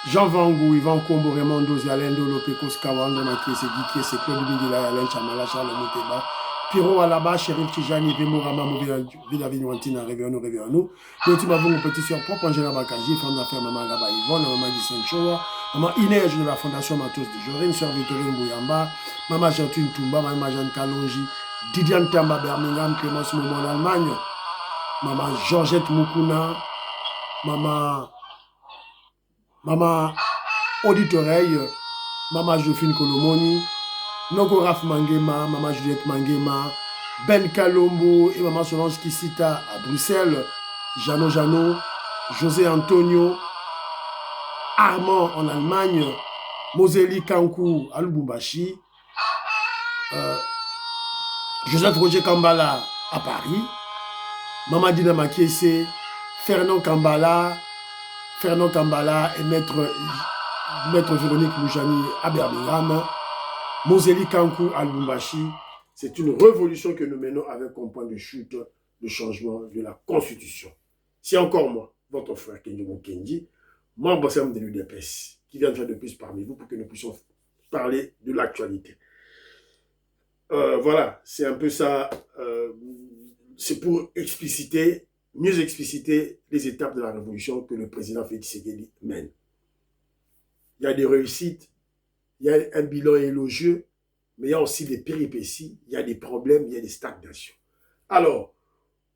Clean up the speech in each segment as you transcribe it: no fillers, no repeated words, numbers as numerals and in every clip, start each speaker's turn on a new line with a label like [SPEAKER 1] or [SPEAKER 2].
[SPEAKER 1] Jean Vangou, Yvan Kombo, Raymond Dozi, Alain Dolo, Pekos Kawando, Makiese, Gikiese, Claude Bigila, Alain Chamala, Charles Mouteba, Pierrot Alaba, Chérif Tijani, Vemo Rama, Villa Vignoantina, Réveillons-nous, Réveillons-nous. Petit Mavon, petit sur propre, Angela Bakaji, femme d'affaires, Maman Laba Yvonne, Maman Gisèle Choua, Maman Inès de la Fondation Matos de Jorine, Sœur Victorine Bouyamba, Maman Gentune Toumba, Maman Jeanne Kalonji, Didiane Tamba, Birmingham, Clémence Moumon en Allemagne, Maman Georgette Moukouna, Maman Audit Oreille, Maman Jophine Kolomoni, Noko Raf Mangema, Maman Juliette Mangema, Ben Kalombo et Maman Solange Kisita à Bruxelles, Jano, José Antonio, Armand en Allemagne, Moseli Kankou à Lubumbashi, Joseph Roger Kambala à Paris, Maman Dina Makiese, Fernand Kambala et Maître Véronique Moujani à Birmingham, Moseli Kankou à Lubumbashi. C'est une révolution que nous menons avec comme point de chute le changement de la Constitution. C'est encore moi, votre frère Kenji Mokendi, membre de l'UDPS, qui vient de faire de plus parmi vous pour que nous puissions parler de l'actualité. Voilà, c'est un peu ça. C'est pour mieux expliciter les étapes de la révolution que le président Félix Tshisekedi mène. Il y a des réussites, il y a un bilan élogieux, mais il y a aussi des péripéties, il y a des problèmes, il y a des stagnations. Alors,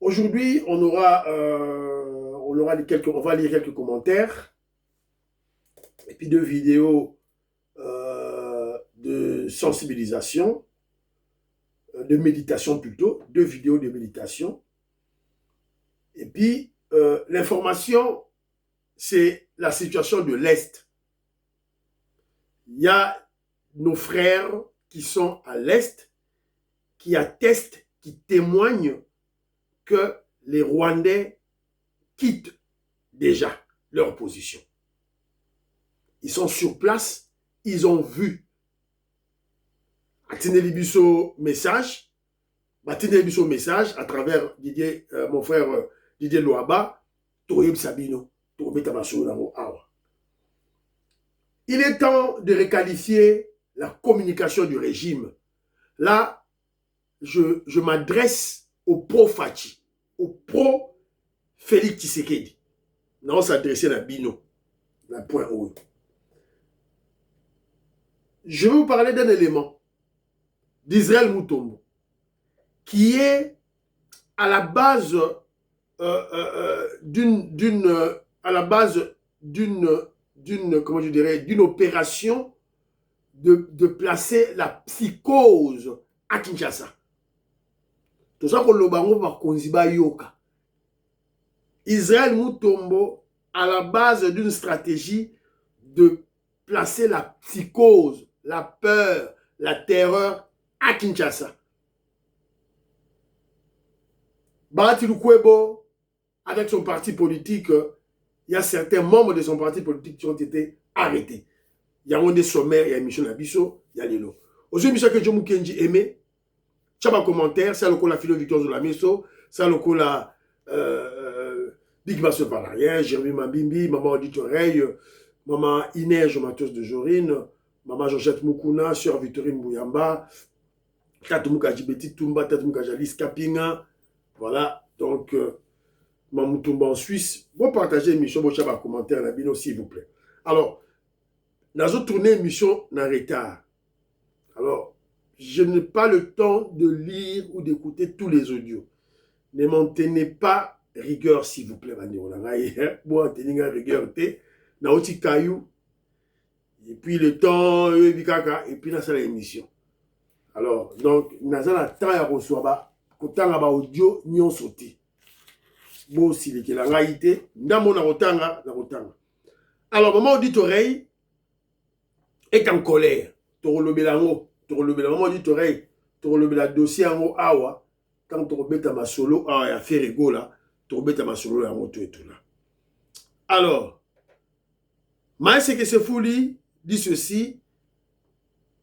[SPEAKER 1] aujourd'hui, on va lire quelques commentaires, et puis deux vidéos de sensibilisation, de méditation plutôt, deux vidéos de méditation. Et puis, l'information, c'est la situation de l'Est. Il y a nos frères qui sont à l'Est, qui attestent, qui témoignent que les Rwandais quittent déjà leur position. Ils sont sur place, ils ont vu. Atine Libiso message à travers Didier, mon frère Didier Loaba, Toyib Sabino, il est temps de requalifier la communication du régime. Là, je m'adresse au pro-Fachi, au pro-Félix Tshisekedi. Non, s'adresser à Bino, la point haut. Je vais vous parler d'un élément d'Israël Mutombo, qui est à la base d'une opération de placer la psychose à Kinshasa. Tout ça qu'on le bango par Konziba Yoka. Israël Mutombo à la base d'une stratégie de placer la psychose, la peur, la terreur à Kinshasa. Bahati Lukwebo, avec son parti politique, il y a certains membres de son parti politique qui ont été arrêtés. Il y a des sommaires, il y a Michel Nabiso, il y a Lelo. Aujourd'hui, Michel Kenji Kenji aimé, tu as un commentaire, c'est le coup la philo Victor Zolamiso, c'est le coup la Big Basso par l'arrière, Jérémy Mabimbi, Maman Audit Oreille, Maman Inès Matos de Jorine, Maman Georgette Moukouna, Sœur Victorine Bouyamba, Tatumouka Jibeti Tumba, Tatumouka Jalis Kapinga. Voilà, donc, Mamoutoumba en Suisse. Vous partagez l'émission, vous avez un commentaire, s'il vous plaît. Alors, nous avons tourné l'émission en retard. Alors, je n'ai pas le temps de lire ou d'écouter tous les audios. Ne m'en tenez pas rigueur, s'il vous plaît. Bon, tenez rigueur, Naoti Kayou. Et puis le temps, et puis là, c'est l'émission. Alors, donc, nous avons le temps à recevoir. Kotanga ba audio nyon sauté. Bon si le kelanga ité, ndamo na kotanga. Alors maman Audit Oreille est en colère. Torolobelango, maman Audit Oreille, torolobela dossier ango awa, quand torobeta ma solo awa ya fait rigola, torobeta ma solo ya moto et tout là. Alors, Maïs que ce fouli dit ceci,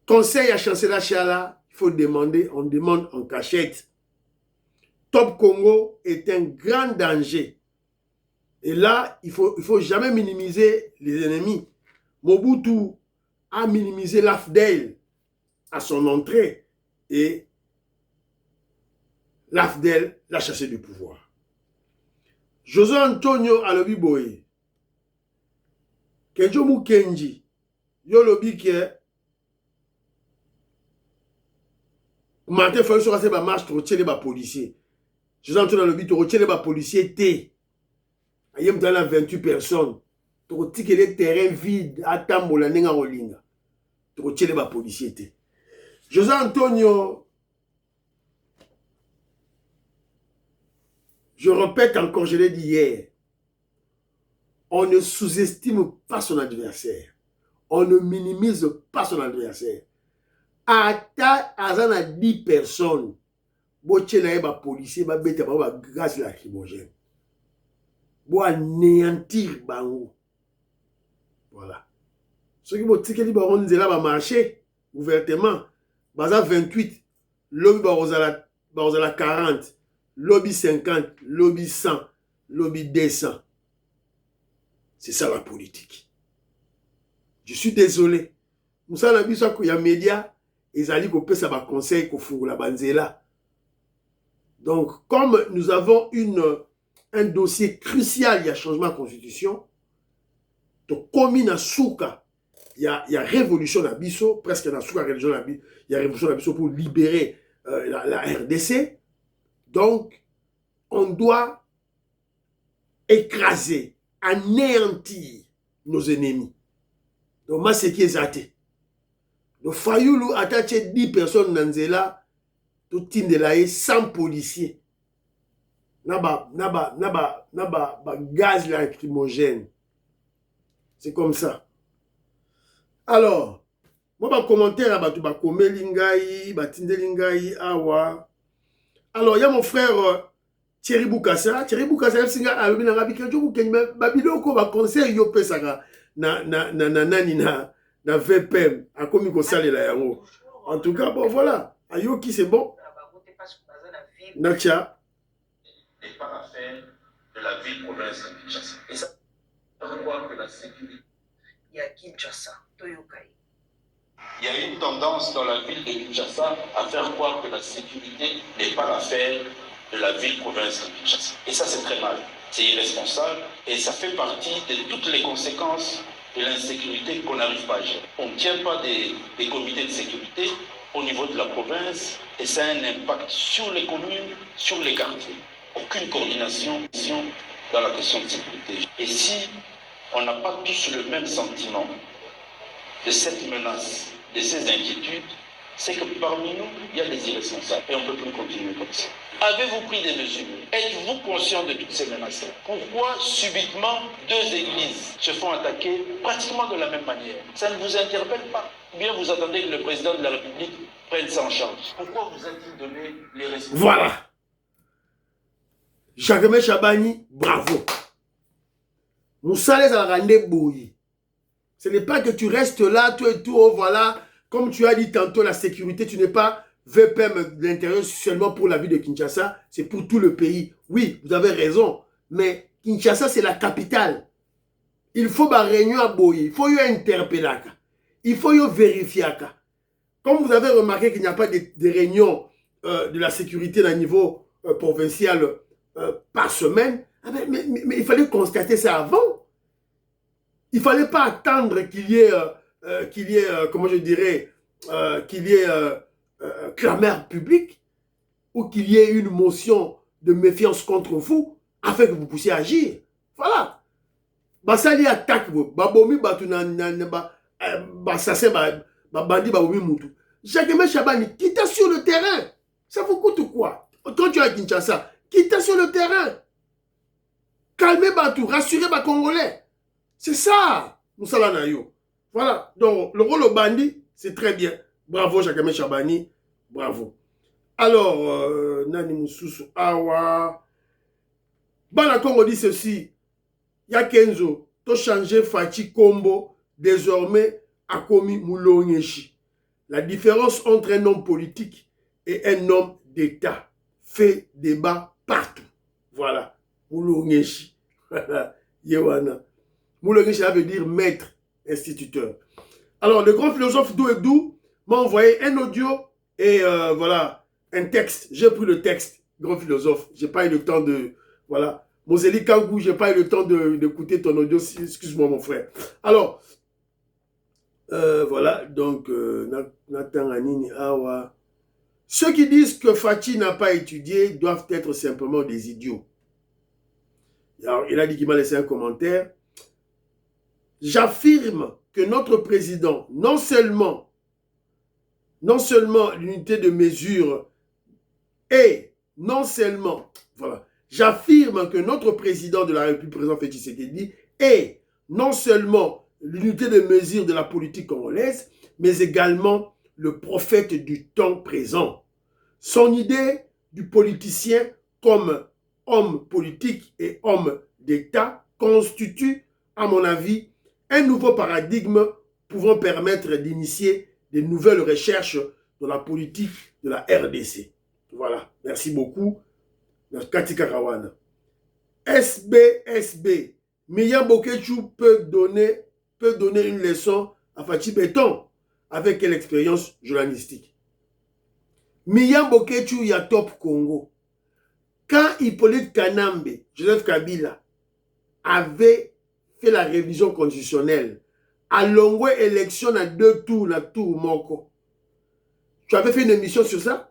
[SPEAKER 1] conseil à chancelier Chala, il faut demander, on demande en cachette. Top Congo est un grand danger. Et là, il faut jamais minimiser les ennemis. Mobutu a minimisé l'AFDEL à son entrée et l'AFDEL l'a chassé du pouvoir. José Antonio alobi boye. Kenjo Mukenji, yo lobi ke Martin Fayou sera se ba marche to tirer ba policier. José Antonio alobi to tirer ba policier té. Ayem dans la 28 personnes. To tirer les terrains vides à tambola nenga olinga. To tirer ba policier té. José Antonio, je répète encore, je l'ai dit hier, on ne sous-estime pas son adversaire. On ne minimise pas son adversaire. Ata azana 10 personnes. Boche na ba policier ba beta ba gaz lacrymogène. Bo anéantir bango. Voilà. Ceux qui vont tirer ba onzela ba marcher ouvertement. Baza 28, lobby ba 40, lobby 50, lobby 100, lobby 200. C'est ça la politique. Je suis désolé. Nous savons qu'il y a des médias, ils allaient couper ça par conseil qu'on fout la banzela. Donc, comme nous avons un dossier crucial, il y a changement de constitution, donc comme il y a souka, il y a révolution d'Abisso, presque dans souka religion d'Abisso, il y a révolution d'Abisso pour libérer la RDC. Donc, on doit écraser, anéantir nos ennemis. Donc, moi, c'est qui est athée. Donc, Fayoulou attaché 10 personnes dans Nzela, tout de là, 100 policiers. Naba gaz lacrymogène. C'est comme ça. Alors, moi, je commentaire à Batou Bakome Lingaï, Batinde Lingaï, Awa. Alors, il y a mon frère Thierry Boukassa. Thierry Boukassa, il y a un Babiloko, un conseil, yo pesaka na VPM, a commis qu'on sale la yango. En tout cas, bon, voilà. Ayoki, c'est bon. Nacha.
[SPEAKER 2] N'est pas l'affaire de la ville-province de Kinshasa. Et ça veut voir que la sécurité.
[SPEAKER 3] Il y a Kinshasa, Toyokai.
[SPEAKER 2] Il y a une tendance dans la ville de Kinshasa à faire croire que la sécurité n'est pas l'affaire de la ville-province de Kinshasa. Et ça, c'est très mal. C'est irresponsable et ça fait partie de toutes les conséquences de l'insécurité qu'on n'arrive pas à gérer. On ne tient pas des comités de sécurité au niveau de la province et ça a un impact sur les communes, sur les quartiers. Aucune coordination dans la question de sécurité. Et si on n'a pas tous le même sentiment de cette menace, de ces inquiétudes, c'est que parmi nous, il y a des irresponsables et on ne peut plus continuer comme ça. Avez-vous pris des mesures? Êtes-vous conscient de toutes ces menaces? Pourquoi subitement 2 églises se font attaquer pratiquement de la même manière? Ça ne vous interpelle pas? Ou bien vous attendez que le président de la République prenne ça en charge? Pourquoi vous a-t-il donné les responsabilités?
[SPEAKER 1] Voilà. Jacques Chabani, bravo. Moussa les a rendé bouillis. Ce n'est pas que tu restes là, tout et tout, oh, voilà. Comme tu as dit tantôt, la sécurité, tu n'es pas VPM de l'intérieur seulement pour la ville de Kinshasa, c'est pour tout le pays. Oui, vous avez raison, mais Kinshasa, c'est la capitale. Il faut une réunion à Boye, il faut y interpeller, il faut y vérifier. Comme vous avez remarqué qu'il n'y a pas de réunions de la sécurité à niveau provincial par semaine, mais il fallait constater ça avant. Il ne fallait pas attendre qu'il y ait, comment je dirais, qu'il y ait clameur publique ou qu'il y ait une motion de méfiance contre vous afin que vous puissiez agir. Voilà. Basali attaque, babomi bassassin, bandi babomi moutou. Jacques Chabani, quitte sur le terrain. Ça vous coûte quoi? Quand tu es à Kinshasa, quitte sur le terrain. Calmez Batou, rassurez les Congolais. C'est ça, Moussala Nayo. Voilà. Donc, le rôle au bandit, c'est très bien. Bravo, Jacques Chabani. Bravo. Alors, Nani Moussoussou Awa. Bana Congo dit ceci. Ya Kenzo, to changer Fati Kombo, désormais a commis Moulonyeshi. La différence entre un homme politique et un homme d'État fait débat partout. Voilà. Moulonyeshi. Yewana. Moulonyeshi, ça veut dire maître. instituteur. Alors, le grand philosophe Douedou m'a envoyé un audio et voilà, un texte. J'ai pris le texte, grand philosophe. J'ai pas eu le temps de... Voilà. Moseli Kangou, j'ai pas eu le temps d'écouter ton audio. Excuse-moi, mon frère. Alors, voilà. Donc, Nathan Anini Awa. Ceux qui disent que Fachi n'a pas étudié doivent être simplement des idiots. Alors, il a dit qu'il m'a laissé un commentaire. J'affirme que notre président, non seulement l'unité de mesure et non seulement, voilà, j'affirme que notre président de la République, président Félix Tshisekedi, est non seulement l'unité de mesure de la politique congolaise, mais également le prophète du temps présent. Son idée du politicien comme homme politique et homme d'État constitue, à mon avis, un nouveau paradigme pouvant permettre d'initier de nouvelles recherches dans la politique de la RDC. Voilà, merci beaucoup. Katika Kawana. SBSB. Mia Bokechu peut donner une leçon à Fachi Béton avec quelle expérience journalistique. Mia Bokechu ya Top Congo. Quand Hippolyte Kanambe, Joseph Kabila, avait fait la révision constitutionnelle, à longue élection à 2 tours, na tour moko. Tu avais fait une émission sur ça?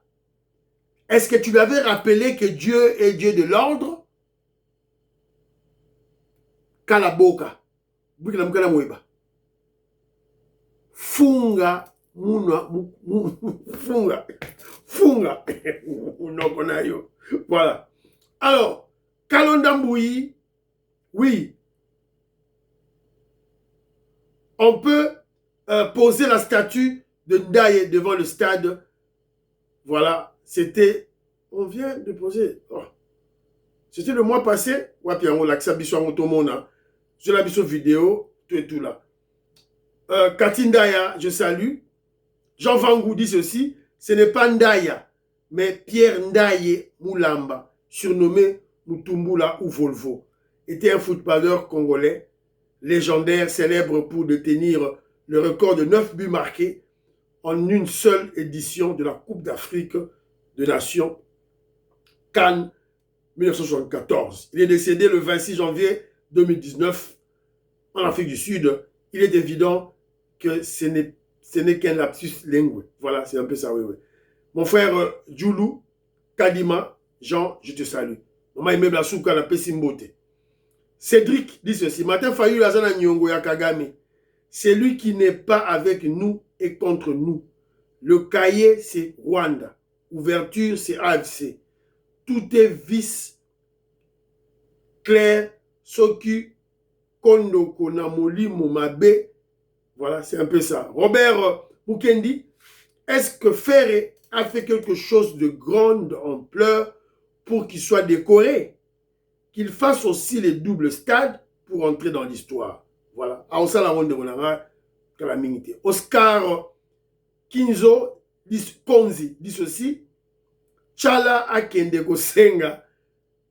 [SPEAKER 1] Est-ce que tu lui avais rappelé que Dieu est Dieu de l'ordre? Kalaboka. Funga. Funga. Voilà. Alors, Kalonda Mbouyi, oui. On peut poser la statue de Ndaye devant le stade. Voilà, c'était... On vient de poser... Oh. C'était le mois passé. Wapi on l'a je l'ai vu sur vidéo, tout et tout là. Katindaya, je salue. Jean Vangou dit ceci. Ce n'est pas Ndaya, mais Pierre Ndaye Moulamba, surnommé Mutumbula ou Volvo, était un footballeur congolais légendaire, célèbre pour détenir le record de 9 buts marqués en une seule édition de la Coupe d'Afrique de Nations Cannes 1974. Il est décédé le 26 janvier 2019 en Afrique du Sud. Il est évident que ce n'est qu'un lapsus lingue. Voilà, c'est un peu ça, oui, oui. Mon frère Djoulou, Kadima, Jean, je te salue. Maman aimé la souka, la Pessimbote. Cédric dit ceci. Martin Fayulu Lazana Nyongo ya Kagame. C'est lui qui n'est pas avec nous et contre nous. Le cahier, c'est Rwanda. Ouverture, c'est AFC. Tout est vice clair. Soki Kondo Konamoli Momabe. Voilà, c'est un peu ça. Robert Mukendi. Est-ce que Ferré a fait quelque chose de grande ampleur pour qu'il soit décoré? Qu'il fasse aussi les doubles stades pour entrer dans l'histoire. Voilà. Oscar Kinzo Konzi dit ceci. Chala akende kosenga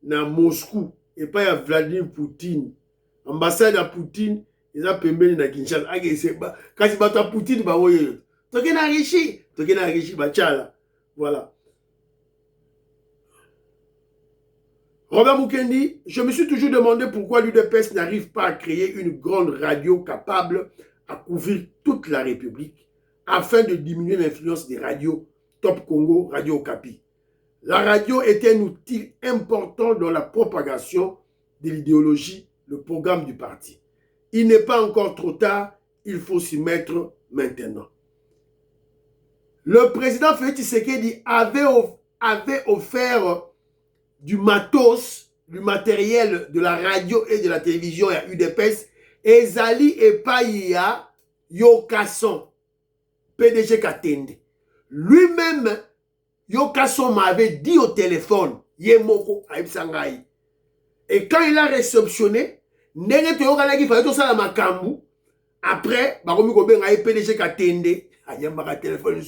[SPEAKER 1] na Moscou et pas à Vladimir Poutine. Ambassade à Poutine, ils ont pembeni na Kinshasa. Quand ils battent à Poutine, bah oui. Tokena Rishi, bah Chala. Voilà. Robert Mukendi, je me suis toujours demandé pourquoi l'UDPS n'arrive pas à créer une grande radio capable à couvrir toute la République afin de diminuer l'influence des radios Top Congo, Radio Okapi. La radio est un outil important dans la propagation de l'idéologie, le programme du parti. Il n'est pas encore trop tard, il faut s'y mettre maintenant. Le président Félix Tshisekedi avait offert du matos, du matériel de la radio et de la télévision à UDPS, et Zali et Païa Yokasson, PDG Katende. Lui-même, Yokasson m'avait dit au téléphone, Yemoko, Aïb Sangaï. Et quand il a réceptionné, Nenge Toyoka il fallait tout ça dans ma kambu. Après, Baromi Koben a PDG Katende, Ayamba téléphone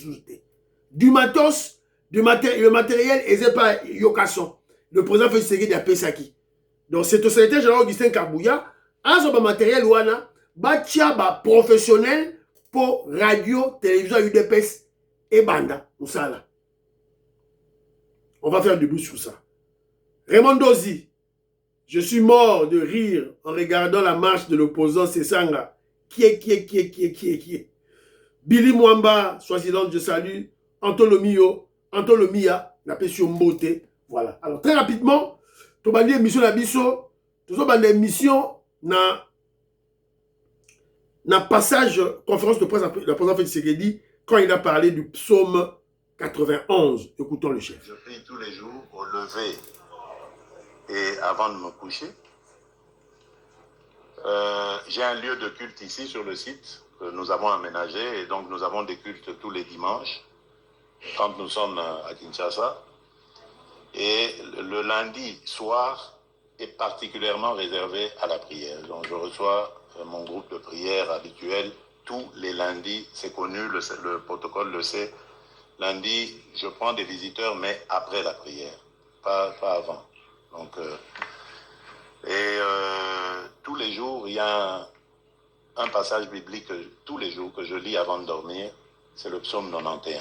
[SPEAKER 1] du matos, le matériel, et c'est pas Yokasson. Le président fait série de Pesaki. Donc, c'est au secrétaire général Augustin Kabouya, à son matériel, ouana, batia ba professionnel pour radio, télévision UDPS et banda. Moussala. On va faire du bruit sur ça. Raymond Dozi, je suis mort de rire en regardant la marche de l'opposant Sessanga. Qui est Billy Mwamba, soi-disant, je salue. Antolomia, l'appelle sur Mbote. Voilà. Alors, très rapidement, tu vas dire émission Nabiso, tu vas dire émission na passage, conférence de presse, la présidente Félix Tshisekedi, quand il a parlé du psaume 91. Écoutons le chef.
[SPEAKER 2] Je prie tous les jours au lever et avant de me coucher. J'ai un lieu de culte ici sur le site que nous avons aménagé et donc nous avons des cultes tous les dimanches quand nous sommes à Kinshasa. Et le lundi soir est particulièrement réservé à la prière. Donc je reçois mon groupe de prière habituel tous les lundis. C'est connu, le protocole le sait. Lundi, je prends des visiteurs, mais après la prière, pas avant. Donc, tous les jours, il y a un passage biblique tous les jours que je lis avant de dormir. C'est le psaume 91.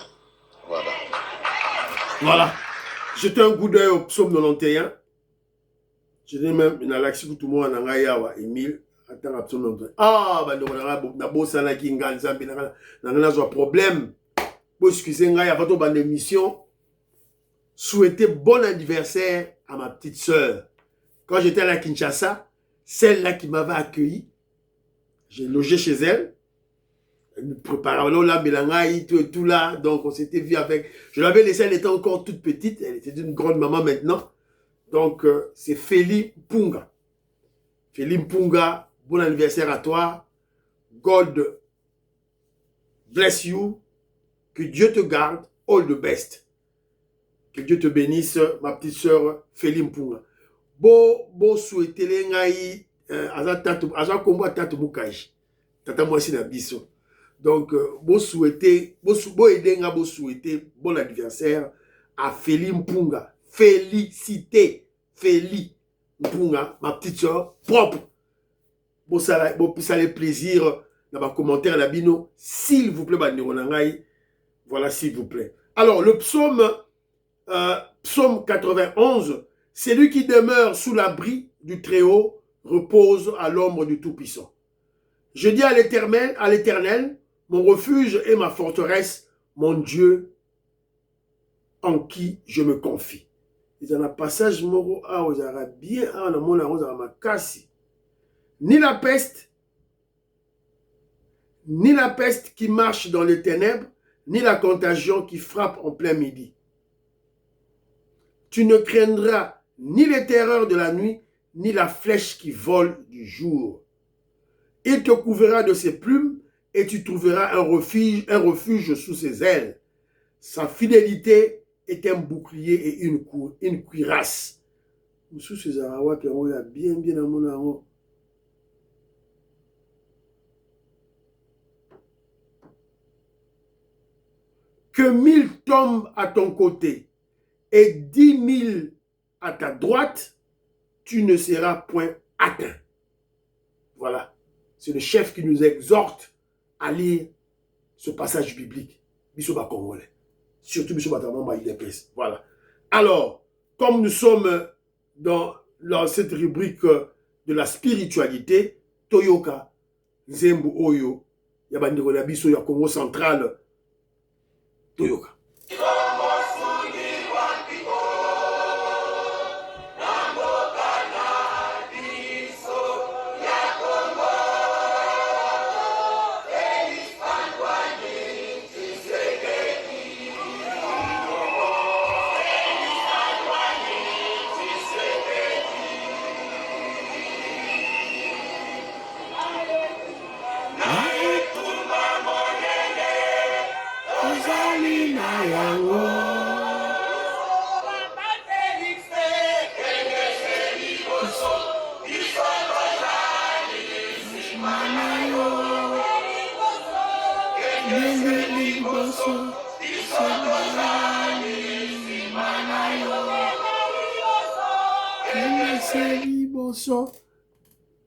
[SPEAKER 2] Voilà.
[SPEAKER 1] Voilà. Jetez un coup d'œil au psaume 91. Je dis même, il y a l'action que tout le monde a yawa, Emile. Attends, le psaume 91. Ah, bah, on a beau ça, on a un problème. Pour excuser, il y a une émission. Souhaiter bon anniversaire à ma petite sœur. Quand j'étais à la Kinshasa, celle-là qui m'avait accueilli, j'ai logé chez elle. Elle me préparait là, Bélangaï, tout là. Donc, on s'était vu avec. Je l'avais laissée, elle était encore toute petite. Elle était une grande maman maintenant. Donc, c'est Feli Mpunga. Feli Mpunga, bon anniversaire à toi. God bless you. Que Dieu te garde. All the best. Que Dieu te bénisse, ma petite sœur Feli Mpunga. Bo souhaiter les ngai aza kombo tatu mukaji. Tata moi na biso. Donc bo souhaiter bo aider nga bo souhaiter bon anniversaire à Feli Mpunga. Félicité Feli Mpunga, ma petite sœur propre. Bo ça les plaisir dans ma commentaire la bino, s'il vous plaît bandeko na ngai. Voilà, s'il vous plaît. Alors le psaume 91, celui qui demeure sous l'abri du Très-Haut repose à l'ombre du Tout-Puissant. Je dis à l'Éternel, mon refuge et ma forteresse, mon Dieu en qui je me confie. Il y a un passage moro à aux Arabiens, à mon à Makassi. Ni la peste qui marche dans les ténèbres, ni la contagion qui frappe en plein midi. Tu ne craindras ni les terreurs de la nuit, ni la flèche qui vole du jour. Il te couvrira de ses plumes et tu trouveras un refuge sous ses ailes. Sa fidélité est un bouclier et une cuirasse. Sous ses arawa, il y a bien à mon amour. Que 1000 tombent à ton côté et 10 000 à ta droite, tu ne seras point atteint. Voilà. C'est le chef qui nous exhorte à lire ce passage biblique. Bissoba Congolais. Surtout Bissoba Tamamba IDPS. Voilà. Alors, comme nous sommes dans cette rubrique de la spiritualité, Toyoka, Zembu Oyo, Yabandiko Nabiso, ya Congo central, Toyoka.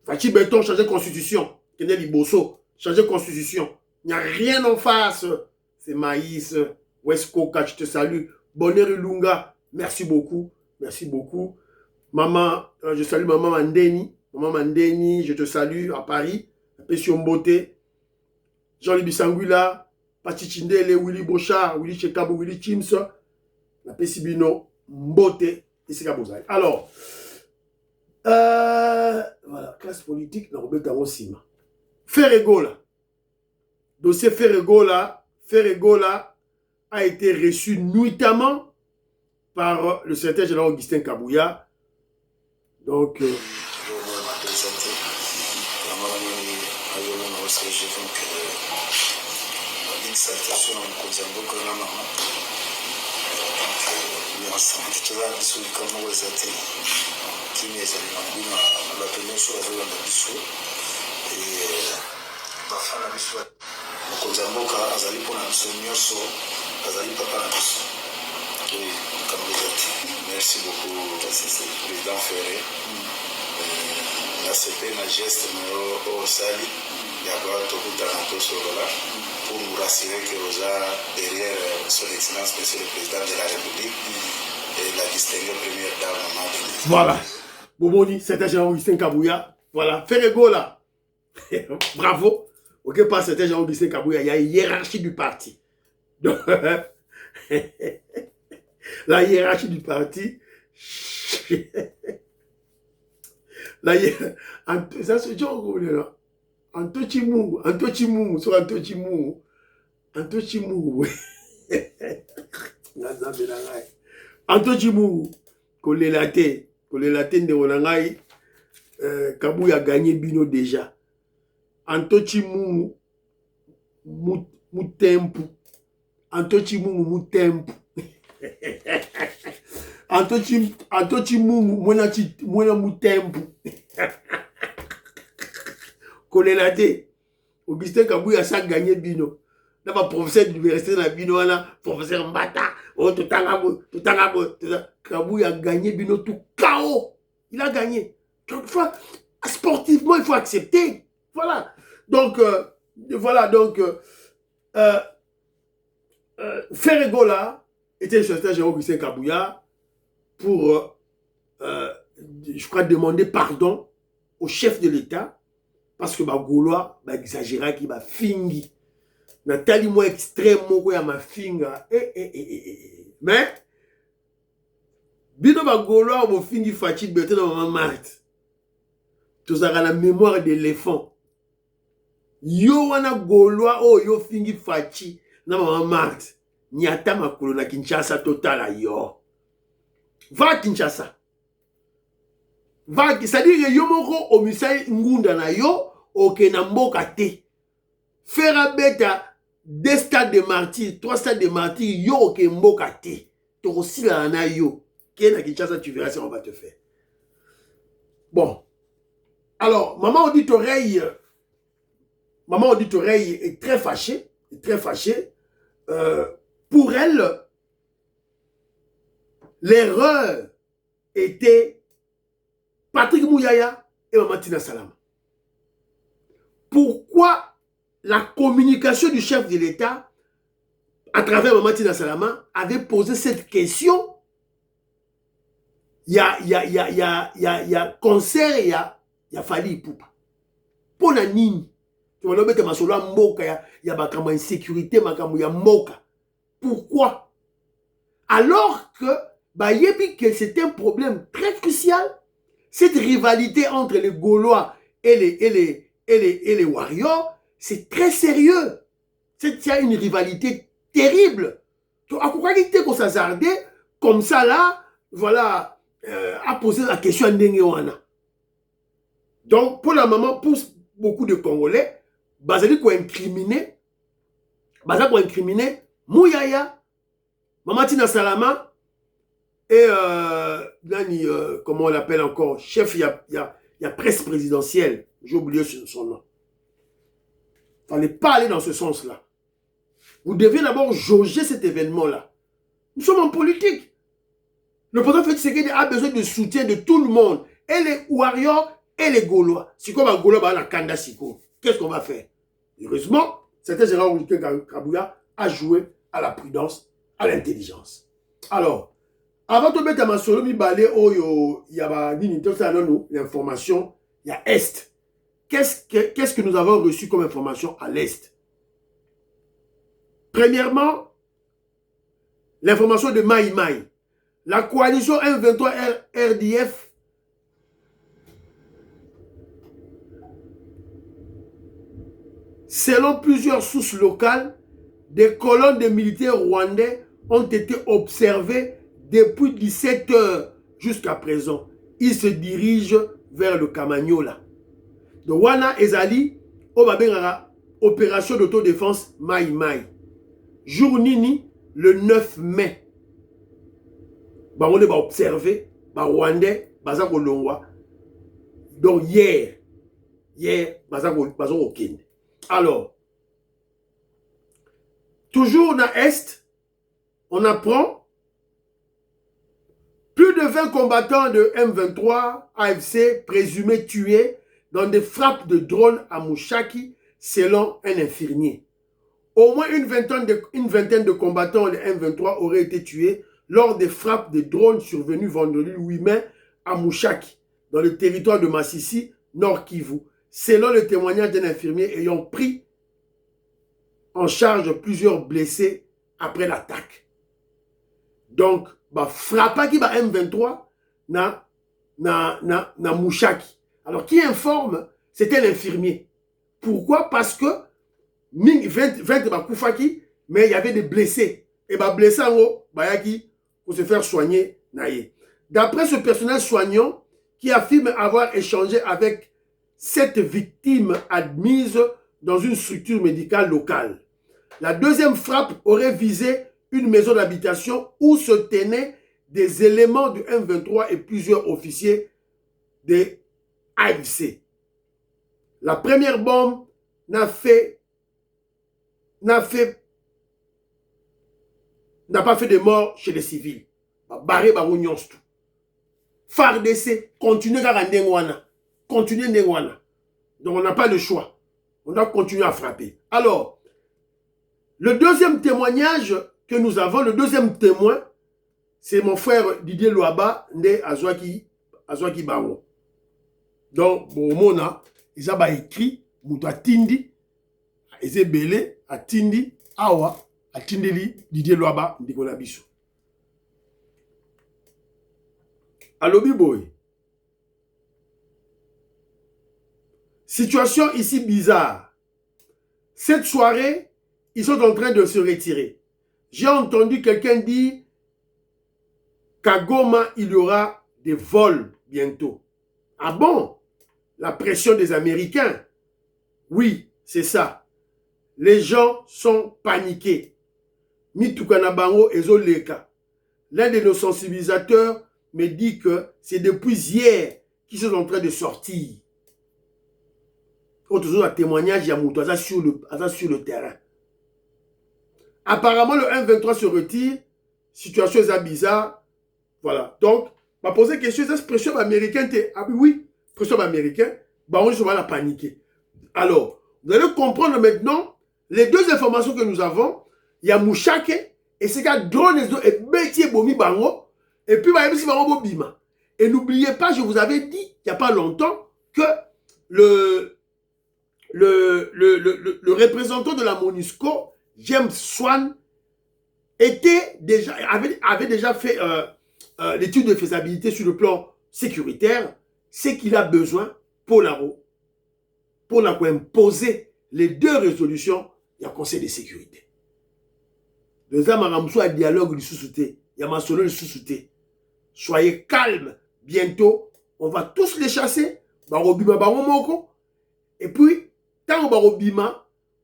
[SPEAKER 1] Fachi Beton changer constitution. Kenya Liboso, changer de constitution. Il n'y a rien en face. C'est Maïs, Weskoka, je te salue. Bonheur Lunga, merci beaucoup. Merci beaucoup. Maman, je salue maman Mandeni. Maman Mandeni, je te salue à Paris. Pession Beauté. Jean-Louis Bissangula, Pachi Chindele, Willy Bochard, Willy Chekabo, Willy Chims. La Pessibino, Mbote, ici Kabozai. Alors, voilà, classe politique, dans Robert Sima. Ferregola. Dossier Ferregola a été reçu nuitamment par le secrétaire général Augustin Kabouya. Donc,
[SPEAKER 4] merci beaucoup, président Ferré. l'ACP na geste au Sali, d'abord pour nous rassurer que vous êtes derrière son excellence, monsieur le président de la République et la distinguée première dame.
[SPEAKER 1] Voilà. Boboni, c'était Jean-Augustin Kabouya. Voilà, Ferregola. Bravo. Ok, pas c'était Jean-Augustin Kabouya. Il y a une hiérarchie du parti. Donc, la hiérarchie du parti. Ça se dit là. Antochimou, sur Antochimou. Antochimou, Kolelate de Onangai, Kabou a gagné Bino déjà. Antochimou, Moutempu. Antochimou, Moutempu. Antochimou, Mona Moutempu. Kolelate, Augustin Kabou a ça gagné Bino. Là, professeur d'université dans Bino, professeur Mbata, tout Kabou a gagné Bino tout chaos. Il a gagné. Quelquefois, sportivement, il faut accepter. Voilà. Donc, Ferregola était le secrétaire général Augustin Kabouya pour, je crois, demander pardon au chef de l'État parce que Gaulois va exagérer qui va fingi. Nathalie moi extrêmement quoi ma finga mais bino Gaulois mo fingi fatigué bete dans maman Marthe. Tout ça la mémoire d'éléphant. Yo wana Gaulois oh yo fingi fatigué na maman Marthe. Nyata makolo na Kinshasa total yo. Va à Kinshasa. Va, c'est-à-dire que yo moko omisai ngunda na yo oke na mboka te. Faire beta 2 stades de martyrs, 3 stades de martyrs, yo oke mboka te. To aussi la na yo. Qui na Kinshasa tu verras ce qu'on va te faire. Bon. Alors, maman Auditoreille est très fâchée, pour elle, l'erreur était Patrick Mouyaya et Maman Tina Salama. Pourquoi la communication du chef de l'État à travers Maman Tina Salama avait posé cette question? Il y a concert et il y a Fali Poupa. Pour la nini. Tu vas mettre ma solo mboka, il y a bakama insécurité, makamo ya mboka. Pourquoi? Alors que que c'est un problème très crucial. Cette rivalité entre les Gaulois et les Warriors, c'est très sérieux. Il y a une rivalité terrible. À quoi il qu'on s'hazardait comme ça là, voilà, à poser la question à Ndengewana. Donc, pour la maman, pour beaucoup de Congolais, Bazali pour incriminer Mouyaya, Maman Tina Salama, et comment on l'appelle encore, chef, il y a presse présidentielle, j'ai oublié son nom. Il ne fallait pas aller dans ce sens-là. Vous devez d'abord jauger cet événement-là. Nous sommes en politique. Le président Félix Tshisekedi a besoin de soutien de tout le monde, et les Warriors et les Gaulois. C'est comme un Gaulois, la Kanda Siko. qu'est-ce qu'on va faire? Heureusement, certain général Augustin Kabouya a joué à la prudence, à l'intelligence. Alors, avant de mettre à ma solo, il y a l'information, il y a Est. Qu'est-ce que nous avons reçu comme information à l'Est? Premièrement, l'information de Maï Maï. La coalition M23 RDF selon plusieurs sources locales, des colonnes de militaires rwandais ont été observées depuis 17 heures jusqu'à présent. Ils se dirigent vers le Kamanyola. Donc, Wana Ezali, opération d'autodéfense Maï Maï. Jour Nini, le 9 mai. On va observer, Rwandais, Bazako Longwa. Donc, hier, Bazako Kende. Alors, toujours dans l'Est, on apprend plus de 20 combattants de M23 AFC présumés tués dans des frappes de drones à Mouchaki, selon un infirmier. Au moins une vingtaine de combattants de M23 auraient été tués lors des frappes de drones survenues vendredi 8 mai à Mouchaki, dans le territoire de Massissi, Nord Kivu, selon le témoignage d'un infirmier ayant pris en charge plusieurs blessés après l'attaque. Donc, frappa qui va M23 na Mouchaki. Alors, qui informe? C'était l'infirmier. Pourquoi? Parce que 20 Koufaki, mais il y avait des blessés. Et blessés en haut, pour se faire soigner. D'après ce personnel soignant qui affirme avoir échangé avec 7 victimes admises dans une structure médicale locale. La deuxième frappe aurait visé une maison d'habitation où se tenaient des éléments du M23 et plusieurs officiers des AFC. La première bombe n'a pas fait de mort chez les civils. Barré Barounions tout. FARDC, continuez à continuer Ndengwana. Donc on n'a pas le choix. On doit continuer à frapper. Alors, le deuxième témoignage que nous avons, le deuxième témoin, c'est mon frère Didier Louaba, né à Azwaki Bango. Donc, Mona, ils ont écrit, Moutou Tindi, ils ont belé, à Tindi, Awa, à Tindeli, Didier Louaba, Ndikola Bissou. Allo Biboy. Situation ici bizarre. Cette soirée, ils sont en train de se retirer. J'ai entendu quelqu'un dire qu'à Goma, il y aura des vols bientôt. Ah bon? La pression des Américains? Oui, c'est ça. Les gens sont paniqués. Mitukanabango et Zoleka. L'un de nos sensibilisateurs me dit que c'est depuis hier qu'ils sont en train de sortir. Toujours un témoignage, il y a sur le terrain. Apparemment, le M23 se retire. Situation est bizarre. Voilà. Donc, on va poser question, est-ce que pression américaine? Ah oui, pression américaine. On va la paniquer. Alors, vous allez comprendre maintenant les deux informations que nous avons. Il y a Mouchake et c'est qu'il drone et Bétier Bomi Bango. Et puis, il y a Bango Bima. Et n'oubliez pas, je vous avais dit, il n'y a pas longtemps, que le représentant de la MONUSCO, James Swan, avait déjà fait l'étude de faisabilité sur le plan sécuritaire, c'est qu'il a besoin pour imposer les deux résolutions du Conseil de sécurité. Nous avons un dialogue du sous-souté, il y a un solo du sous-souté. Soyez calmes, bientôt, on va tous les chasser, et puis, tant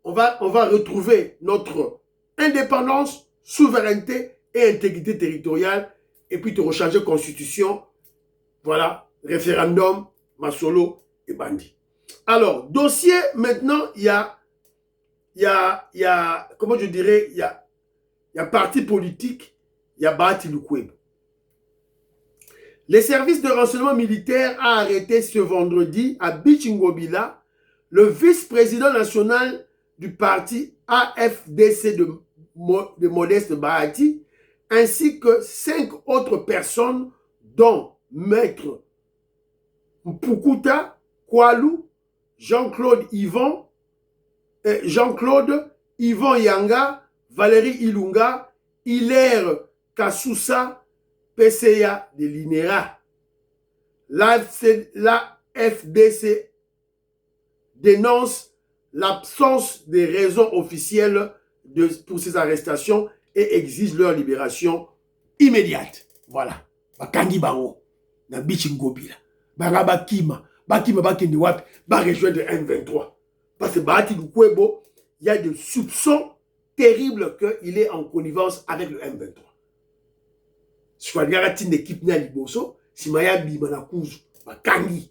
[SPEAKER 1] on va retrouver notre indépendance, souveraineté et intégrité territoriale, et puis te rechanger constitution, voilà, référendum, Masolo et Bandi. Alors, dossier, maintenant, il y a, comment je dirais, il y a parti politique, il y a Bahati Lukwebo. Les services de renseignement militaire a arrêté ce vendredi à Bichingobila le vice-président national du parti AFDC de Modeste Bahati, ainsi que 5 autres personnes, dont Maître Mpukuta Kwalou, Jean-Claude Yvan Yanga, Valérie Ilunga, Hilaire Kassoussa, PCA de l'INERA. La FDC dénonce l'absence de raisons officielles pour ces arrestations et exige leur libération immédiate. Voilà. Bakangi bango na Bichingobila. Baraba Kima bakindi wapi ba rejoindre M23. Parce que Bahati Lukwebo, il y a des soupçons terribles qu'il est en connivence avec le M23. Si on regarde une équipe na liboso, si maya bima na kuzu, bakangi.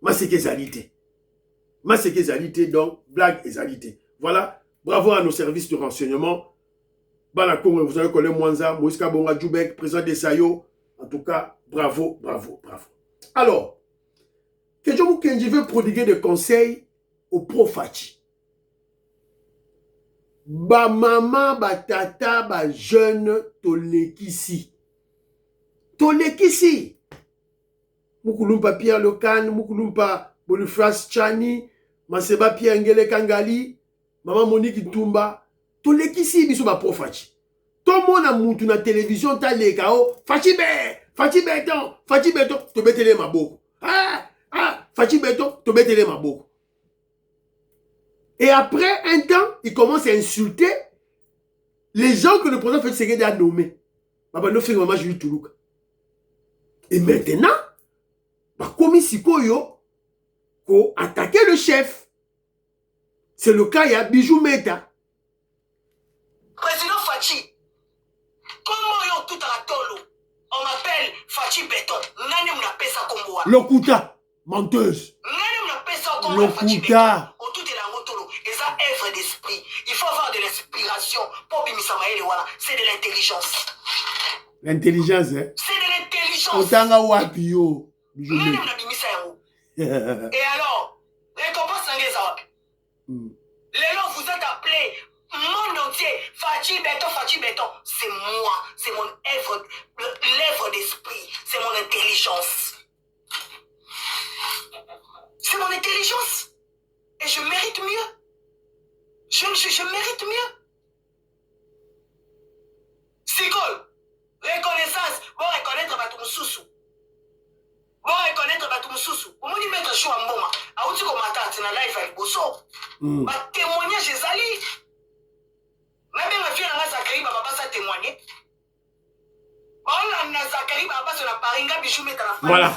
[SPEAKER 1] Ma c'est que zalité. Ma c'est que zalité, donc blague et zalité. Voilà. Bravo à nos services de renseignement. Banakongo, vous avez connu Mwanza, Moïse Kabonga Djoubek, président des Sayo. En tout cas, bravo, bravo, bravo. Alors, que je veux prodiguer des conseils aux pro-Fachi. Ba maman, ba tata, ba jeune, tolekisi. Tolekisi. Moukoulumpa Pierre Lokan, Moukoulumpa Boniface Chani, Maseba Pierre Ngele Kangali, Maman Monique Tumba. Tolekisi biso ba pro-Fachi. Tout le monde a moutou na télévision, ta lekao, Fachi Beton, te mettez ma boko. Fachi Beton, te mettez ma boko. Et après un temps, il commence à insulter les gens que le président Félix Tshisekedi a nommés. Et maintenant, comme Sikoyo, pour attaquer le chef. C'est le cas, il y a Bijou Meta.
[SPEAKER 3] Président Fachi, comment yon tout à la tolo? On m'appelle Fachi Beton. Nani m'appelle ça comme moi.
[SPEAKER 1] Lokuta, menteuse.
[SPEAKER 3] Nani m'appelle ça comme moi.
[SPEAKER 1] Lokuta.
[SPEAKER 3] On tout est la motolo. Et ça, œuvre d'esprit. Il faut avoir de l'inspiration. Pour Bimisamaël, voilà. C'est de l'intelligence.
[SPEAKER 1] L'intelligence, hein?
[SPEAKER 3] C'est de l'intelligence.
[SPEAKER 1] Otanga wapi yo.
[SPEAKER 3] Nani m'abimisa yango. Et alors, récompense n'engage ça. Les gens vous êtes appelés. Monde entier, Fachi Beton, c'est moi, c'est mon œuvre, l'œuvre d'esprit, c'est mon intelligence. C'est mon intelligence. Et je mérite mieux. Je mérite mieux. Sikol, reconnaissance, bon reconnaître Batumsusu. Bon reconnaître Batumsusu. Au moins, mettre chaud en moment. A où tu commentes à la live avec Bosso. Ma témoignage est sali. Même ma fille n'a pas Zakari, papa ça témoigner.
[SPEAKER 1] Voilà.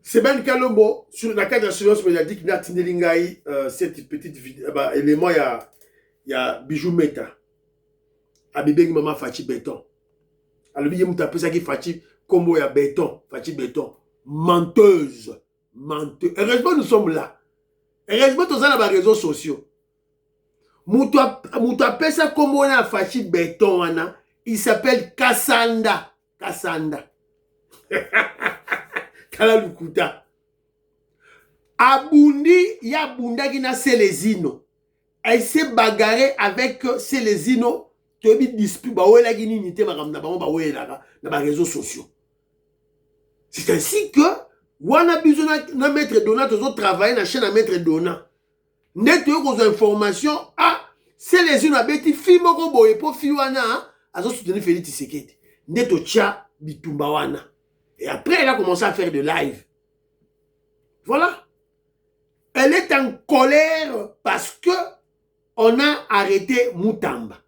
[SPEAKER 1] C'est Ben Kalombo sur la carte de surveillance médiatique n'a tindelingai cette petite vidéo élément il y a Bijou Meta. Abibeng maman Fachi Beton. Alors il m'a appelé ça qui Fachi combo ya Beton, Fachi Beton. Menteuse, menteuse. Heureusement nous sommes là. Heureusement tous dans les réseaux sociaux. Moutou appelle ça comme on a Fachi Beton, il s'appelle Kassanda. Kassanda. Kalalukuta. Abundi, ya bunda qui na Célésino. Elle s'est bagarrée avec Célésino. Tu as mis dispute, bah ouais la guinée n'était pas comme bah ouais là, dans les réseaux sociaux. C'est ainsi que, on a besoin de mettre Dona, tous autres travailler dans la chaîne à mettre Dona. Net aux informations, Célésino a bêti, film au boy, pour Fiwana, a soutenu Félix Tshisekedi. Net au tcha, bitumbawana. Et après, elle a commencé à faire de live. Voilà. Elle est en colère parce que on a arrêté Moutamba.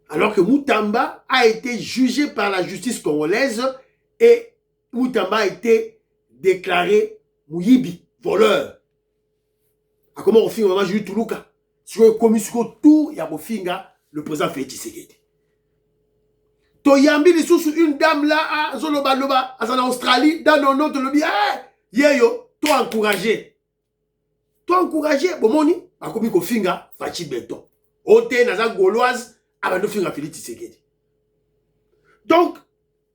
[SPEAKER 1] Alors que Moutamba a été jugé par la justice congolaise et Moutamba a été déclaré Mouyibi, voleur. A comment on fait maman Jules Toulouka? Sur le commission tout, il y a le président Félix Tshisekedi. Toyambi les sous une dame là à Zolobaloba, en Australie, dans nos notes, le bien, yo, toi encouragé. Toi encouragé, bon moni, a commis ko finga, Fachi Beton. Ote, naza gauloise, abando finga Félix Tshisekedi. Donc,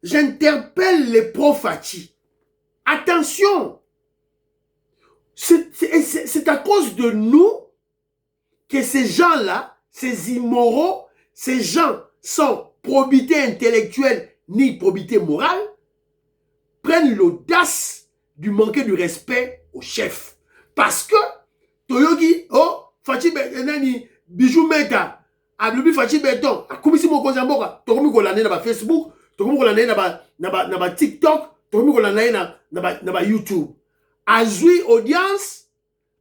[SPEAKER 1] j'interpelle les pro-Fachi. Attention! C'est à cause de nous que ces gens-là, ces immoraux, ces gens sans probité intellectuelle ni probité morale, prennent l'audace du manquer du respect au chef. Parce que, Toyogi, oh, Fachi Nani, Bijou Meta, Ablubi Fachi Beton, Akumisi Mokozamboka, Tokomi Kolane na Facebook, Tokomi Kolane na TikTok, Tokomi Kolane na YouTube. Azui audience,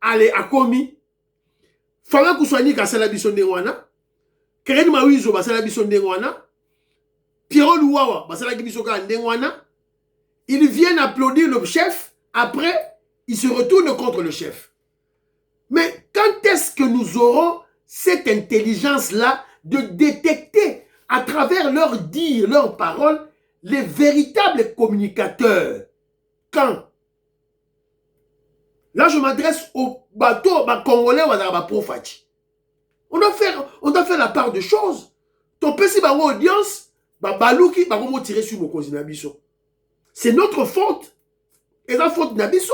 [SPEAKER 1] allez, Akomi, Fanga Kouswani Kasala Bisondengwana, Kereni Mawizo Basala Bisondengwana, Pierrot Louawa Basala Bisoka Ndengwana, ils viennent applaudir le chef, après, ils se retournent contre le chef. Mais quand est-ce que nous aurons cette intelligence-là de détecter à travers leurs dires, leurs paroles, les véritables communicateurs? Quand? Là, je m'adresse au bateau congolais ou à Profachi. On doit faire la part de choses. Ton petit audience, balouki, tirer sur mon cousin Bisso. C'est notre faute. Et la faute d'Abisso.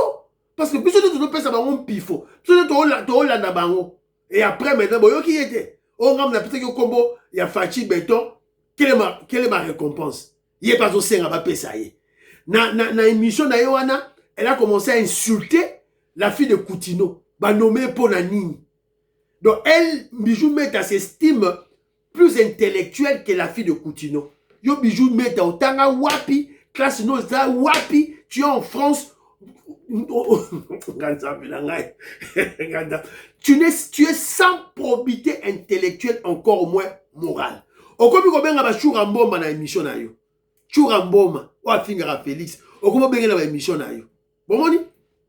[SPEAKER 1] Parce que Bisso de nous ça va pifo. Et après, maintenant, boyo qui était. On ramène peut-être que combo, il y a Fachi Béton. Quelle est ma récompense? Il n'y a pas au sein à Bapé, ça y est. Na émission d'Ayoana, elle a commencé à insulter la fille de Koutino. Bah nommé pour la Nini. Donc elle, Bijou Meta s'estime plus intellectuelle que la fille de Koutino. Yo Bijou Meta, Otanga Wapi. Classe non, ça, wapi, tu es en France. Tu es sans probité intellectuelle, encore moins morale. Au comme il y a Chouramboma dans l'émission. Chouramboma, ou à Fingara Félix. Au comme il y a dans l'émission. Bon, on dit,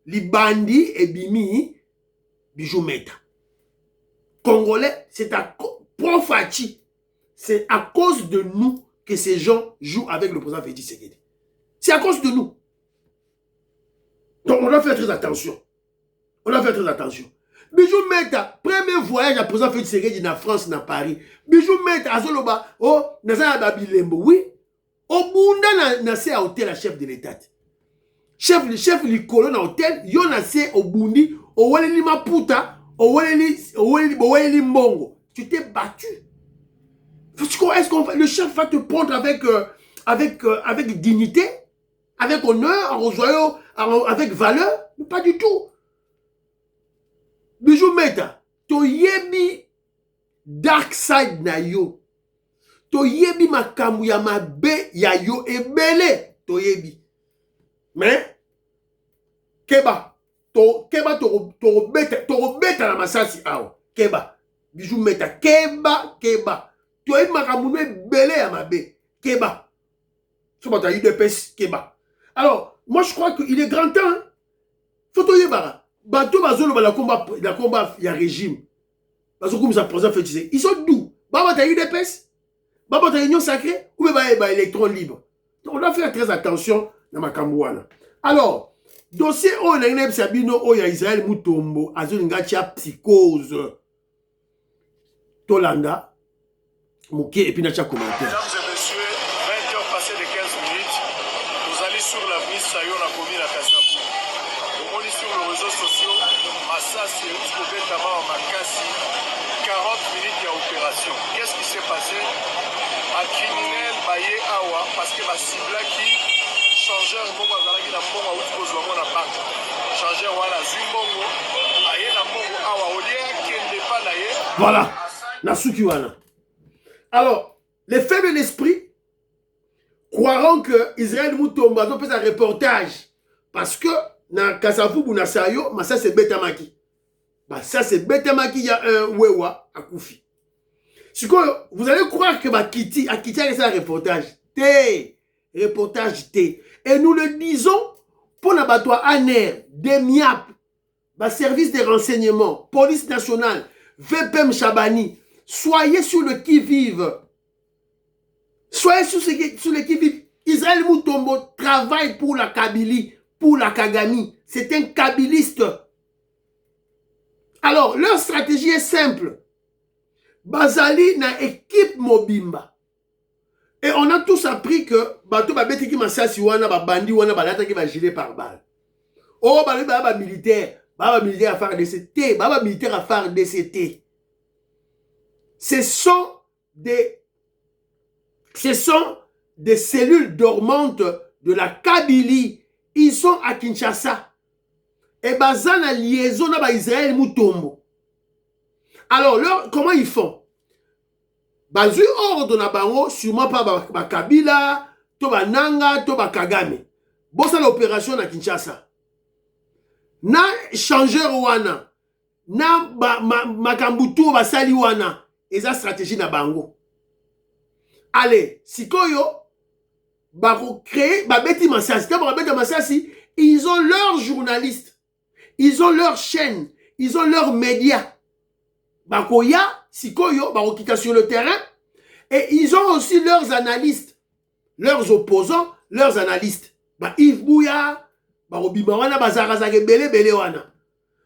[SPEAKER 1] les bandits et Bimi, Bijou Meta. Congolais, c'est à Profachi. C'est à cause de nous que ces gens jouent avec le président Félix Tshisekedi. C'est à cause de nous. Donc on doit faire très attention. On doit faire très attention. Bijou Meta, premier voyage à président Félix Tshisekedi dans France, dans Paris. Bijou Meta, Azoloba, oh, Nazana Babilembo, oui. Au Bunda, Nassé à hôtel, la chef de l'État. Chef Likolo dans hôtel, yo Nassé au Bundi, au Waleli Maputa, au Waleli Mbongo. Tu t'es battu. Est-ce que le chef va te prendre avec dignité? Avec honneur, avec valeur? Mais pas du tout. Bijou Meta, to yebi dark side na yo. To yebi makamu ya mabe ya yo ebele. To yebi. Mais, Keba, to beta la masasi awa. Keba. Bijou Meta, Keba. To yebi makamu no ebele ya mabe. Keba. So bata UDPS, Keba. Alors, moi je crois qu'il est grand temps. Faut y bara. Bateau bazolo la combat, il y a régime. Parce que comme ça présent fait tu ils sont doux. Baba ta UDPS, Baba ta union sacrée ou ba électron libre. Donc on doit faire très attention dans ma Kambouana. Alors, dossier o na Ineb Sabino o ya Israël Mutombo, azolinga tia psychose. Tolanda Mouké et puis na tia commentaire.
[SPEAKER 5] Sur l'avenir Sayo na komi na Kasapu. Au sur les réseaux sociaux, Massas et Ouzkobetama en Makassi, 40 minutes d'opération. Qu'est-ce qui s'est passé? Un criminel Baye Awa, parce que ma cible qui changeur Mbongo Azalaki na Mbongo Ouzkozwamo na banque. Changeur Wala Zimbongo, Aye na Mbongo Awa, Olia Kende pas naye.
[SPEAKER 1] Voilà, Nasuki Wana. Alors, les faibles d'esprit croiront que Israël Moutomba doit faire un reportage parce que dans Kassafou ou Sayo, ça c'est Betamaki. Bah ça c'est Betamaki, il y a un Wewa à Koufi. Vous allez croire que Kiti a fait un reportage. Reportage T. Et nous le disons pour l'abattoir ANER, DEMIAP, service des renseignements, police nationale, VPM Chabani. Soyez sur le qui-vive. Soyez sur les qui-vive. Israël Moutombo travaille pour la Kabylie, pour la Kagami. C'est un kabiliste. Alors, leur stratégie est simple. Bazali na équipe Mobimba. Et on a tous appris que bato babeti ki masasi wana ba bandi wana balata ki ba gilet par balle. Oh ba militaire, Baba militaire à faire DCT, Baba militaire à faire DCT. Ce sont des cellules dormantes de la Kabylie. Ils sont à Kinshasa. Et baza na liaison na ba Israël Mutombo. Alors, comment ils font? Bazu ordre na bango, sûrement pas ba Kabila, to ba Nanga, to ba Kagame. Bossa l'opération na Kinshasa. Na changeur wana, na makambutu basali wana, eza stratégie na bango. Allez, sikoyo, bako créer, babeti Masasi, babeti Masasi, ils ont leurs journalistes, ils ont leurs chaînes, ils ont leurs médias. Bako ya, sikoyo, bako kita sur le terrain, et ils ont aussi leurs analystes, leurs opposants, leurs analystes. Ba Yves Bouya, bako bimawana, bazarazage bele wana.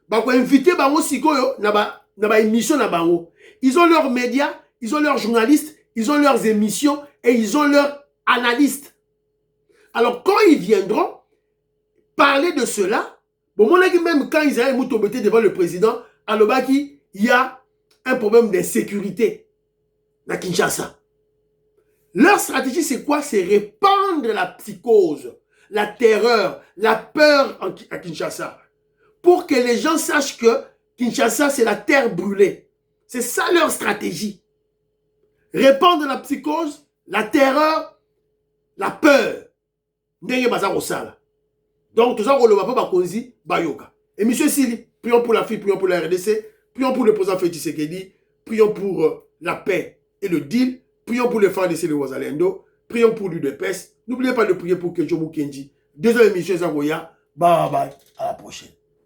[SPEAKER 1] Bako invité bango sikoyo, na ba émission na bango. Ils ont leurs médias, ils ont leurs journalistes, ils ont leurs émissions et ils ont leurs analystes. Alors, quand ils viendront parler de cela, bon, mon avis, même quand Israël Moutobeté devant le président, à l'Obaki, il y a un problème d'insécurité à Kinshasa. Leur stratégie, c'est quoi? C'est répandre la psychose, la terreur, la peur à Kinshasa. Pour que les gens sachent que Kinshasa, c'est la terre brûlée. C'est ça leur stratégie. Répandre la psychose, la terreur, la peur. Donc, tout ça, on ne va pas bakonzi, bayoka. Et monsieur Sili, prions pour la fille, prions pour la RDC, prions pour le président Félix Tshisekedi, prions pour la paix et le deal, prions pour les femmes de Céline Wazalendo, prions pour l'UDPS. N'oubliez pas de prier pour Kenjo Mukenji. Deuxième émission, Zagoya. Bye bye, à la prochaine.